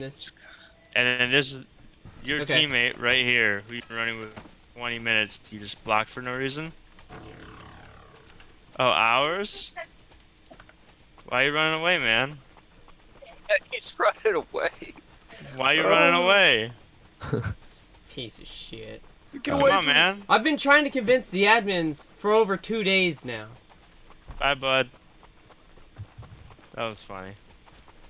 This. And then this is your Okay. teammate right here, who you've been running with 20 minutes. You just blocked for no reason. Oh, hours? Why are you running away, man? He's running away. Why are you running away? Piece of shit. Get Come away on, from man. I've been trying to convince the admins for over 2 days now. Bye, bud. That was funny.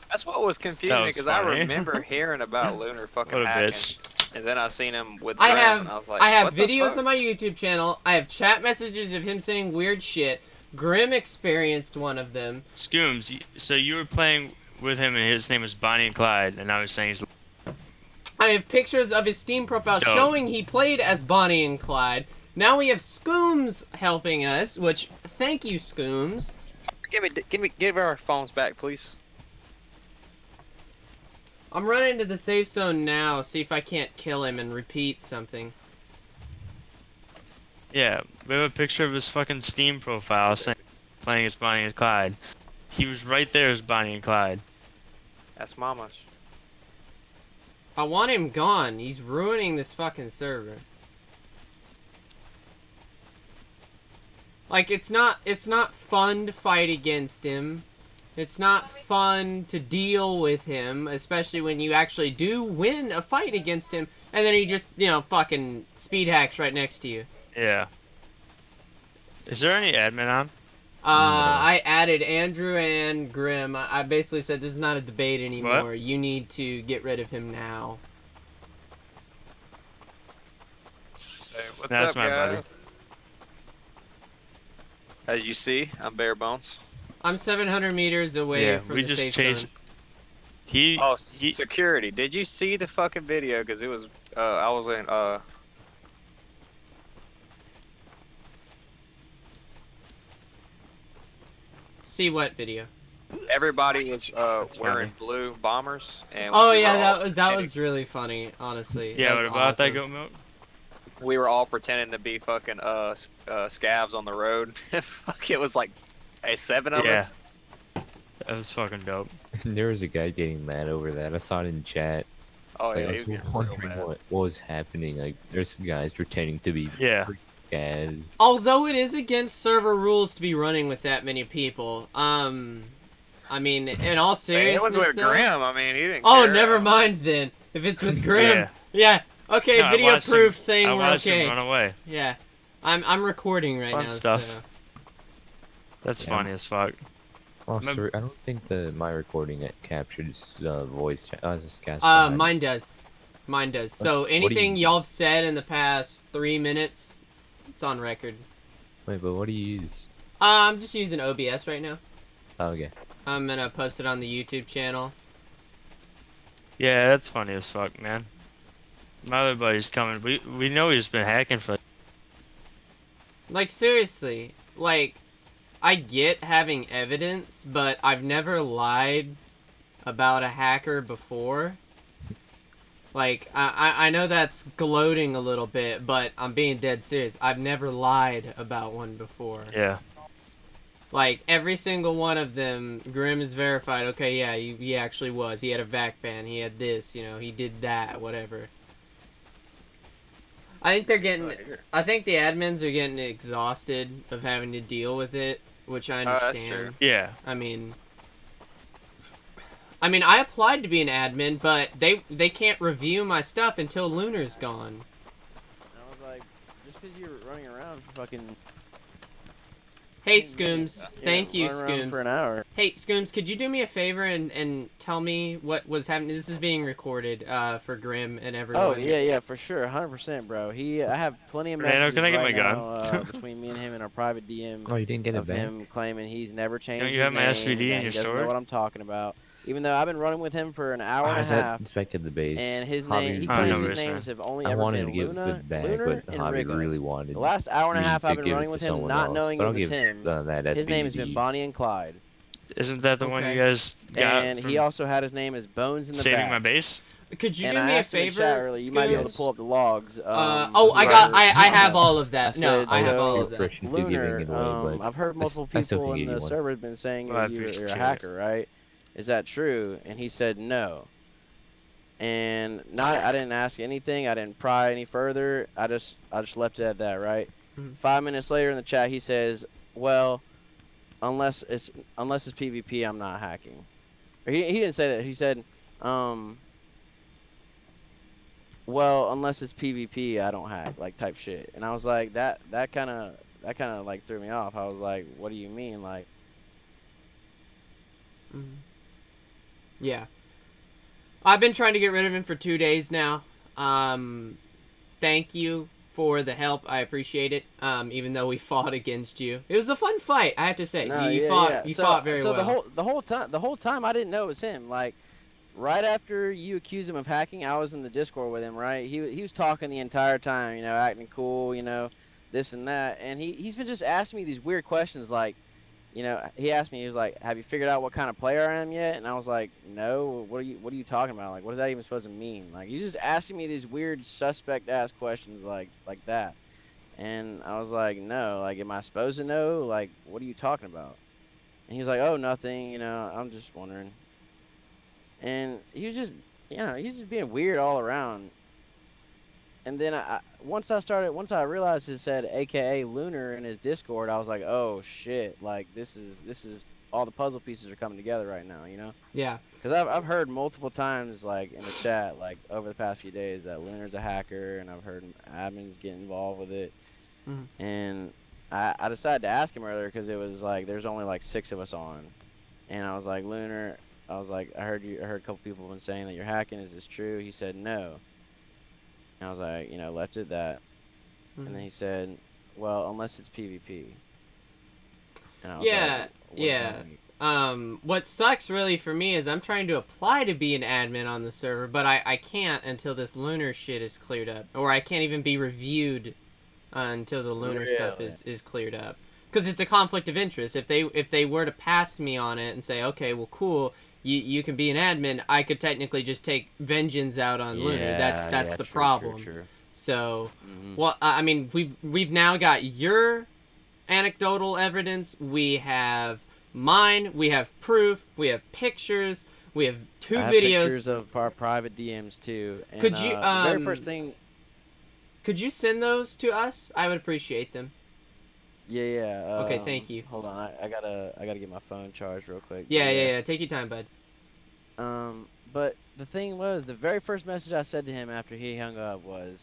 That's what was confusing was because I funny. remember hearing about Lunar fucking What a hacking, bitch. and then I seen him with I Graham, have and I was like, I have what the videos fuck? on my YouTube channel. I have chat messages of him saying weird shit. Grim experienced one of them. Scooms, so you were playing with him and his name was Bonnie and Clyde, and I was saying he's... I have pictures of his Steam profile Dope. showing he played as Bonnie and Clyde. Now we have Scooms helping us, which thank you, Scooms. Give our phones back, please. I'm running to the safe zone now, see if I can't kill him and repeat something. Yeah, we have a picture of his fucking Steam profile saying playing as Bonnie and Clyde. He was right there as Bonnie and Clyde. That's Mama's. I want him gone. He's ruining this fucking server. Like, it's not fun to fight against him. It's not fun to deal with him, especially when you actually do win a fight against him, and then he just, you know, fucking speed hacks right next to you. Yeah. Is there any admin on? I added Andrew and Grim. I basically said this is not a debate anymore. What? You need to get rid of him now. So, what's That's up, my buddy. guys? As you see, I'm bare bones. I'm 700 meters away from we the just safe chased. zone. Oh, He security. Did you see the fucking video? Because it was, I was in, See what video? everybody was, wearing funny. blue bombers. And Oh we were yeah, all that was pretending- really funny, honestly. Yeah, That what was about that awesome. goat milk? We were all pretending to be fucking, scavs on the road. Fuck, it was like, hey, 7 of Yeah. us. That was fucking dope. There was a guy getting mad over that. I saw it in chat. Oh, Like, yeah, I he was was getting real wondering mad. what was happening. Like, there's guys pretending to be Yeah. as. Although it is against server rules to be running with that many people, I mean, in all Man, seriousness, it was with though- Graham. I mean, he didn't Oh, care. never mind then. If it's with Grim, Yeah. yeah. Okay, No, I video watched him- proof saying I we're watched okay. him run away. Yeah, I'm recording right Fun now. stuff. So. That's Yeah. funny as fuck. Also, I don't think my recording captures voice chat. Oh, it's just cast. Mine does. Mine does. So What do you anything y'all have use? said in the past 3 minutes, it's on record. Wait, but what do you use? I'm just using OBS right now. Oh, okay. I'm gonna post it on the YouTube channel. Yeah, that's funny as fuck, man. My other buddy's coming. We know he's been hacking for. Like, seriously, like, I get having evidence, but I've never lied about a hacker before. Like, I know that's gloating a little bit, but I'm being dead serious. I've never lied about one before. Yeah. Like, every single one of them, Grim is verified. Okay, yeah, he actually was. He had a vac ban. He had this, you know, he did that, whatever. I think they're getting... I think the admins are getting exhausted of having to deal with it, which I that's understand. true. Yeah. I mean, I applied to be an admin, but they can't review my stuff until Lunar's gone. I was like, just because you're running around for fucking... Hey, 10 Scooms. minutes, Thank you, running around for an Scooms. hour. Hey, Scooms, could you do me a favor and tell me what was happening? This is being recorded for Grim and everyone. Oh, yeah, for sure. 100%, bro. I have plenty of Fernando, messages can I get right my now gun? between me and him in our private DM Oh, you didn't get it of back? him claiming he's never changed you his have my name, SVD and in that your he doesn't store? know what I'm talking about. Even though I've been running with him for an hour Oh, and a is that half, inspected the base? and his Hobby name, he I don't know claims what his it's names have only I ever wanted been to give Luna, it back, Lunar, but and Hobby Rigo. really wanted The last hour and a me half to I've been give running it with to him, someone not else, knowing but it I'll was give him. that His name has SVD. been Bonnie and Clyde. Isn't that the one Okay. you guys got And from he also had his name as Bones in the saving back. my base? Could you And do I me a asked him in favor, chat earlier, you might be able to Yes. pull up the logs. Oh, I Right. have all of that. I No, said, I have so, all of that. Appreciate you Lunar, giving it away, but I've heard multiple I still people can in give the you one. server have been saying Well, I that you're appreciate a it. hacker, right? Is that true? And he said no. and I didn't ask anything. I didn't pry any further. I just left it at that, right? Mhm. 5 minutes later in the chat, he says, "Well, unless it's PvP, I'm not hacking." Or he didn't say that. He said, um, "Well, unless it's PvP, I don't hack," like type shit. And I was like, that kind of like threw me off. I was like, "What do you mean?" Like, Mhm. Yeah. I've been trying to get rid of him for 2 days now. Thank you for the help. I appreciate it. Even though we fought against you, it was a fun fight. I have to say, no, you yeah, fought yeah. you So fought very so well. the whole time I didn't know it was him. Like right after you accused him of hacking, I was in the Discord with him, right? He was talking the entire time, acting cool, this and that. And he's been just asking me these weird questions like, he asked me, he was like, "Have you figured out what kind of player I am yet?" And I was like, "No, what are you talking about? Like, what is that even supposed to mean?" Like, he's just asking me these weird suspect ass questions like that. And I was like, "No, like, am I supposed to know? Like, what are you talking about?" And he's like, "Oh, nothing, I'm just wondering." And he was just, he's just being weird all around. And then once I realized it said AKA Lunar in his Discord, I was like, "Oh shit, like this is all the puzzle pieces are coming together right now." Yeah. Because I've heard multiple times, like in the chat, like over the past few days, that Lunar's a hacker, and I've heard admins get involved with it. Mhm. And I decided to ask him earlier because it was like there's only like 6 of us on, and I was like, "Lunar," I was like, I heard a couple people have been saying that you're hacking. Is this true?" He said no. And I was like, left it at that. And then Mhm. he said, "Well, unless it's PvP." And I was like, Yeah. "What does that Yeah. mean?" What sucks really for me is I'm trying to apply to be an admin on the server, but I can't until this lunar shit is cleared up, or I can't even be reviewed until the lunar stuff Really? is cleared up. Because it's a conflict of interest. If they were to pass me on it and say, okay, well, cool, you can be an admin, I could technically just take vengeance out on Lunar. That's Yeah, that's yeah, the true, true, problem. true. So, Mhm. well, I mean, we've now got your anecdotal evidence. We have mine. We have proof. We have pictures. We have two I have videos. pictures of our private DMs too. And Could you the very first thing, could you send those to us? I would appreciate them. yeah, Okay, yeah. thank you. Hold on, I gotta get my phone charged real quick. But Yeah, yeah, yeah. yeah. Take your time, bud. But the thing was, the very first message I said to him after he hung up was,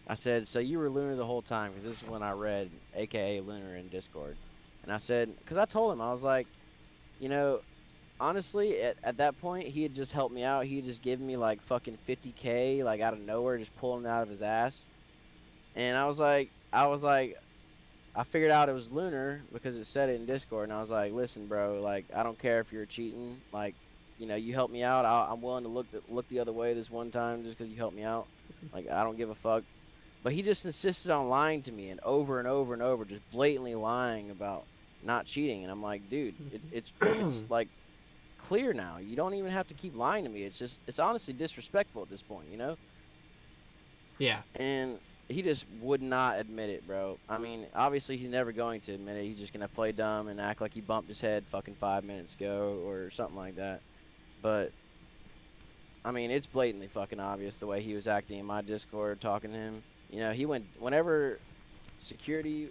I said, "So you were Lunar the whole time?" Because this is when I read AKA Lunar in Discord. And I said, because I told him, I was like, you know, honestly, at that point, he had just helped me out. He had just given me like fucking 50K, like out of nowhere, just pulling it out of his ass. And I was like, I figured out it was Lunar because it said it in Discord. And I was like, "Listen, bro, like, I don't care if you're cheating. Like, you helped me out. I'm willing to look the other way this one time just because you helped me out. Like, I don't give a fuck." But he just insisted on lying to me and over and over, just blatantly lying about not cheating. And I'm like, dude, it's like clear now. You don't even have to keep lying to me. It's honestly disrespectful at this point. Yeah. And he just would not admit it, bro. I mean, obviously he's never going to admit it. He's just gonna play dumb and act like he bumped his head fucking 5 minutes ago or something like that. But I mean, it's blatantly fucking obvious the way he was acting in my Discord, talking to him. He went whenever security,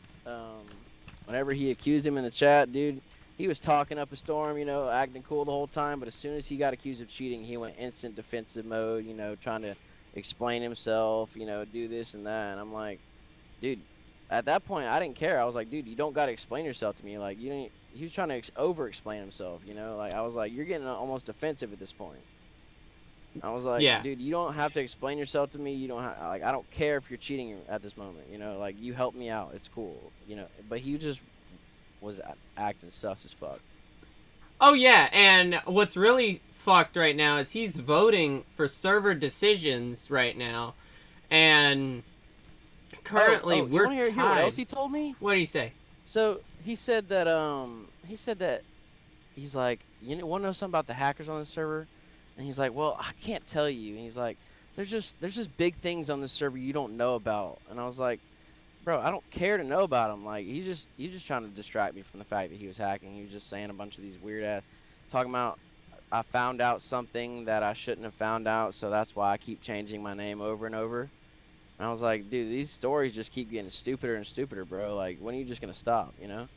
whenever he accused him in the chat, dude, he was talking up a storm, acting cool the whole time. But as soon as he got accused of cheating, he went instant defensive mode, trying to explain himself, do this and that. And I'm like, dude, at that point, I didn't care. I was like, dude, you don't got to explain yourself to me. Like, you didn't. He was trying to over explain himself, Like, I was like, you're getting almost defensive at this point. I was like, Yeah. dude, you don't have to explain yourself to me. You don't like, I don't care if you're cheating at this moment. Like, you helped me out. It's cool. But he just was acting sus as fuck. Oh yeah, and what's really fucked right now is he's voting for server decisions right now, and currently Oh, you we're want to hear what else tied. he told me? What do you say? So he said that he's like, want to know something about the hackers on the server? And he's like, well, I can't tell you. And he's like, there's just big things on this server you don't know about. And I was like, bro, I don't care to know about him. Like, he's just trying to distract me from the fact that he was hacking. He was just saying a bunch of these weird ass, talking about. I found out something that I shouldn't have found out, so that's why I keep changing my name over and over. And I was like, dude, these stories just keep getting stupider and stupider, bro. Like, when are you just gonna stop, you know?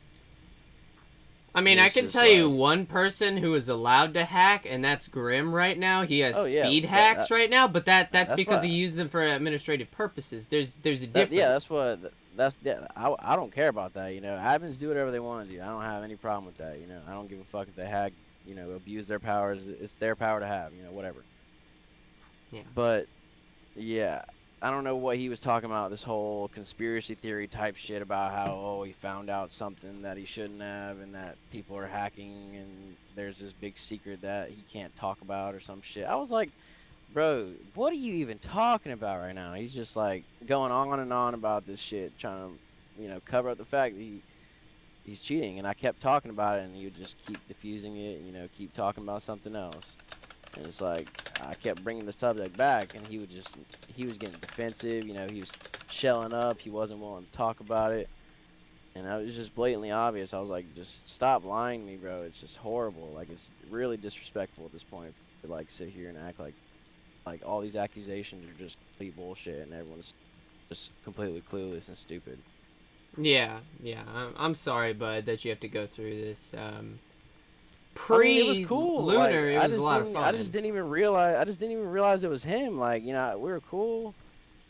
I And mean, I it's can just tell you like, one person who is allowed to hack, and that's Grim right now. He has oh yeah, speed hacks right now, but that's that's because he what used them for administrative purposes. There's a that yeah, that's difference. what that's yeah. I don't care about that, you know. Admins do whatever they want to do. I don't have any problem with that, you know. I don't give a fuck if they hack, you know, abuse their powers. It's their power to have, you know, whatever. Yeah. But yeah, I don't know what he was talking about. This whole conspiracy theory type shit about how he found out something that he shouldn't have, and that people are hacking, and there's this big secret that he can't talk about or some shit. I was like, bro, what are you even talking about right now? He's just like going on and on about this shit, trying to, you know, cover up the fact that he's cheating. And I kept talking about it, and he would just keep diffusing it, and, you know, keep talking about something else. And it's like I kept bringing the subject back, and he was getting defensive. You know, he was shelling up. He wasn't willing to talk about it, and it was just blatantly obvious. I was like, just stop lying to me, bro. It's just horrible. Like, it's really disrespectful at this point to like sit here and act like all these accusations are just complete bullshit, and everyone's just completely clueless and stupid. Yeah, yeah. I'm sorry, bud, that you have to go through this. I mean, it was cool. Like, Lunar, it was a lot of I just fun. didn't even realize, it was him. Like, you know, we were cool.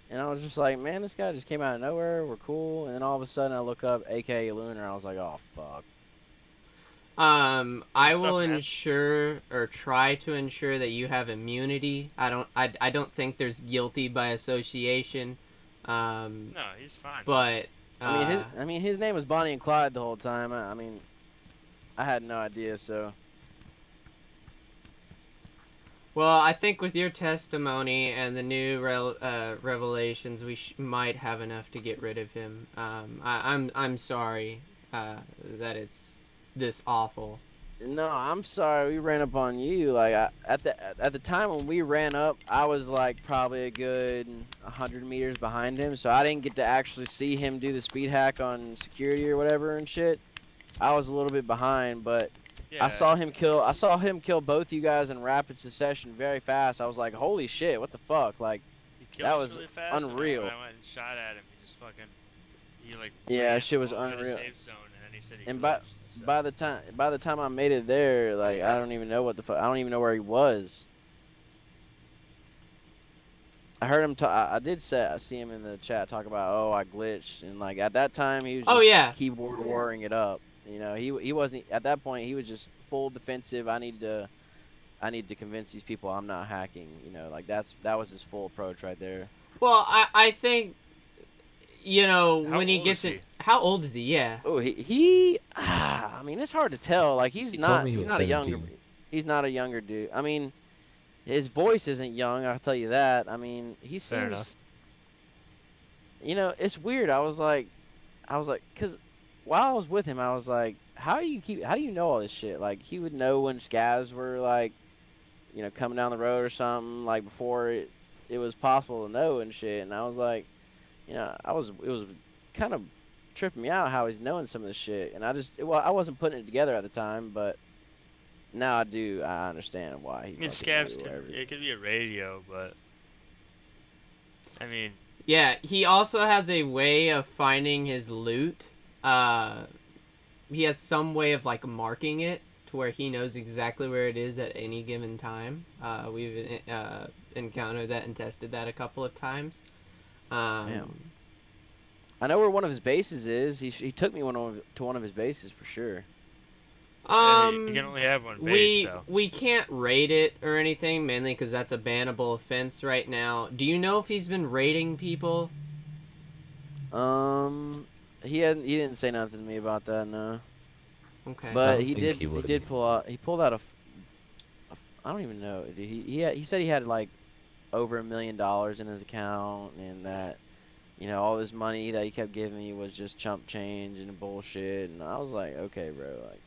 And I was just like, man, this guy just came out of nowhere. We're cool. And then all of a sudden I look up AKA Lunar. I was like, oh, fuck. I What's up, will man? ensure or try to ensure that you have immunity. I don't think there's guilty by association. Um, No, he's fine. but uh, I mean, his name was Bonnie and Clyde the whole time. I mean, I had no idea. So, well, I think with your testimony and the new revelations, we might have enough to get rid of him. I'm sorry that it's this awful. no, I'm sorry. We ran up on you. Like, at the time when we ran up, I was like probably a good 100 meters behind him. So I didn't get to actually see him do the speed hack on security or whatever and shit. I was a little bit behind, but Yeah, I saw him kill both you guys in rapid succession very fast. I was like, holy shit, what the fuck? Like, he that killed us was really fast. And then when unreal. I went and shot at him, he just fucking he like Yeah, ran shit was all the way to unreal. safe zone, and then he said he And glitched. So by the time I made it there, like, I don't even know what the fuck. I don't even know where he was. I heard him talk. I did say I see him in the chat talk about, oh, I glitched, and like at that time he was Oh just yeah, keyboard warring it up. You know, he wasn't at that point. He was just full defensive. I need to convince these people I'm not hacking. You know, like that was his full approach right there. well, I think, you know, how when he old is gets in, he? how old is he? Yeah. Oh, I mean, it's hard to tell. Like, He told me he he's was not a younger, 17. he's not a younger dude. I mean, his voice isn't young. I'll tell you that. I mean, he Fair enough. seems, you know, it's weird. I was like, cause while I was with him, I was like, how do you know all this shit? Like, he would know when scavs were like, you know, coming down the road or something, like before it was possible to know and shit. And I was like, you know, it was kind of tripping me out how he's knowing some of this shit. And well, I wasn't putting it together at the time, but now I do. I understand why he I mean, fucking scabs knew can everything. it could be a radio, but I mean, Yeah, he also has a way of finding his loot. He has some way of like marking it to where he knows exactly where it is at any given time. We've encountered that and tested that a couple of times. Damn. Um, I know where one of his bases is. He took me to one of his bases for sure. he can um, only have one base, we so we can't raid it or anything, mainly because that's a bannable offense right now. Do you know if he's been raiding people? Um, he didn't say nothing to me about that, no. Okay. I But don't think he he would did be. pull out he pulled out I don't even know. He said he had like over $1 million in his account, and that, you know, all this money that he kept giving me was just chump change and bullshit. And I was like, okay, bro. Like,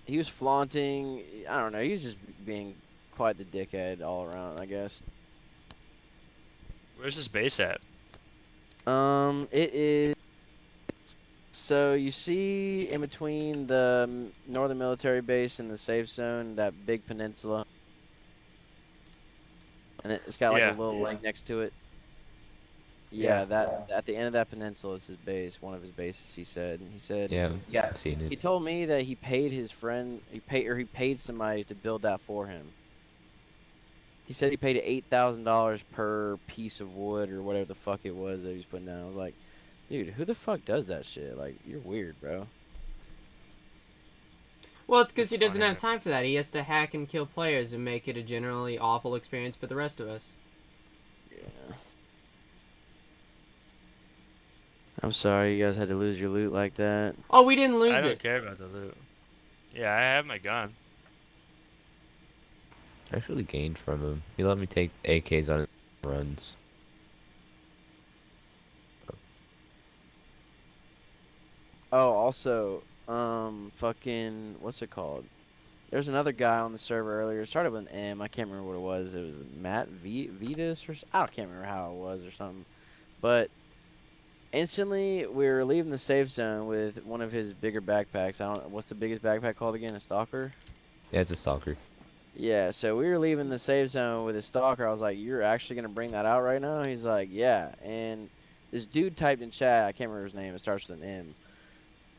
he was flaunting. I don't know. He was just being quite the dickhead all around, I guess. where's his base at? It is So you see in between the northern military base and the safe zone, that big peninsula, and it's got like a Yeah. little lake next to it. Yeah. Yeah, that at the end of that peninsula is his base, one of his bases. He said. He said Yeah, I've seen he it. told me that he paid his friend, he paid somebody to build that for him. He said he paid $8,000 per piece of wood or whatever the fuck it was that he was putting down. I was like, dude, who the fuck does that shit? Like, you're weird, bro. Well, it's because he That's doesn't funny. have time for that. He has to hack and kill players and make it a generally awful experience for the rest of us. Yeah. I'm sorry you guys had to lose your loot like that. Oh, we didn't I lose don't it. care about the loot. Yeah, I have my gun. I actually gained from him. He let me take AKs on his runs. Oh, also, fucking, what's it called? There's another guy on the server earlier. It started with an M. I can't remember what it was. It was Matt Vitas or I can't remember how it was or something. But instantly, we were leaving the safe zone with one of his bigger backpacks. I don't. What's the biggest backpack called again? A stalker. Yeah, it's a stalker. Yeah. So we were leaving the safe zone with a stalker. I was like, "You're actually gonna bring that out right now?" He's like, "Yeah." And this dude typed in chat. I can't remember his name. It starts with an M.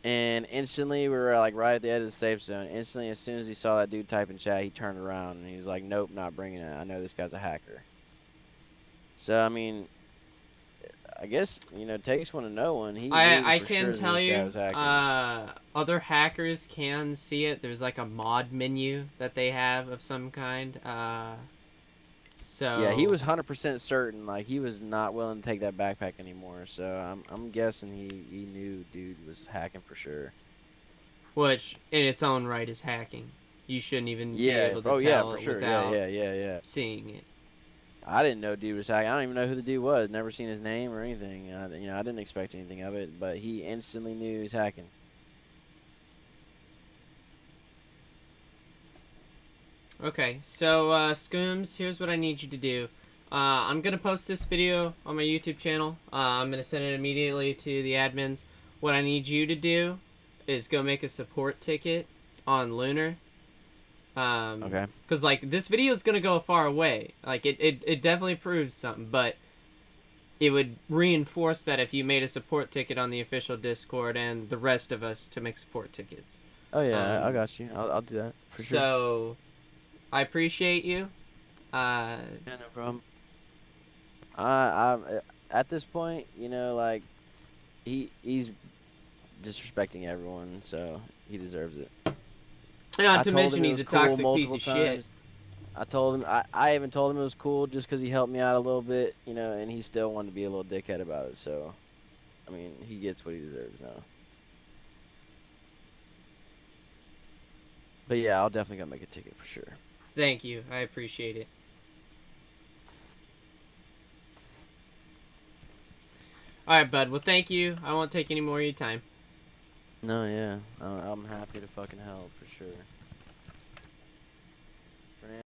And instantly, we were like right at the edge of the safe zone. Instantly, as soon as he saw that dude type in chat, he turned around and he was like, "Nope, not bringing it. I know this guy's a hacker." So I mean, I guess it takes one to know one. He knew I for can sure that tell this guy you, was hacking. other hackers can see it. There's like a mod menu that they have of some kind. Yeah, he So, was 100% certain. Like he was not willing to take that backpack anymore. So I'm guessing he knew dude was hacking for sure. which in its own right is hacking. You shouldn't even be Yeah. able to Oh yeah, tell for it sure. Yeah, without yeah, yeah, yeah. seeing it. I didn't know dude was hacking. I don't even know who the dude was. Never seen his name or anything. I didn't expect anything of it, but he instantly knew he was hacking. Okay, so Scooms, here's what I need you to do. I'm gonna post this video on my YouTube channel. I'm gonna send it immediately to the admins. What I need you to do is go make a support ticket on Lunar. Okay. Cause like this video is gonna go far away. Like it definitely proves something, but it would reinforce that if you made a support ticket on the official Discord and the rest of us to make support tickets. Oh yeah, I Um, got you. I'll do that for sure. so I appreciate you. Yeah, no problem. I'm at this point, like he's disrespecting everyone, so he deserves it. Not I to told him mention it he's was a cool toxic piece multiple of shit. times. I told him I even told him it was cool just because he helped me out a little bit, and he still wanted to be a little dickhead about it. So, I mean, he gets what he deserves now. But yeah, I'll definitely go make a ticket for sure. Thank you. I appreciate it. Alright, bud. Well, thank you. I won't take any more of your time. No, yeah, I'm happy to fucking help for sure.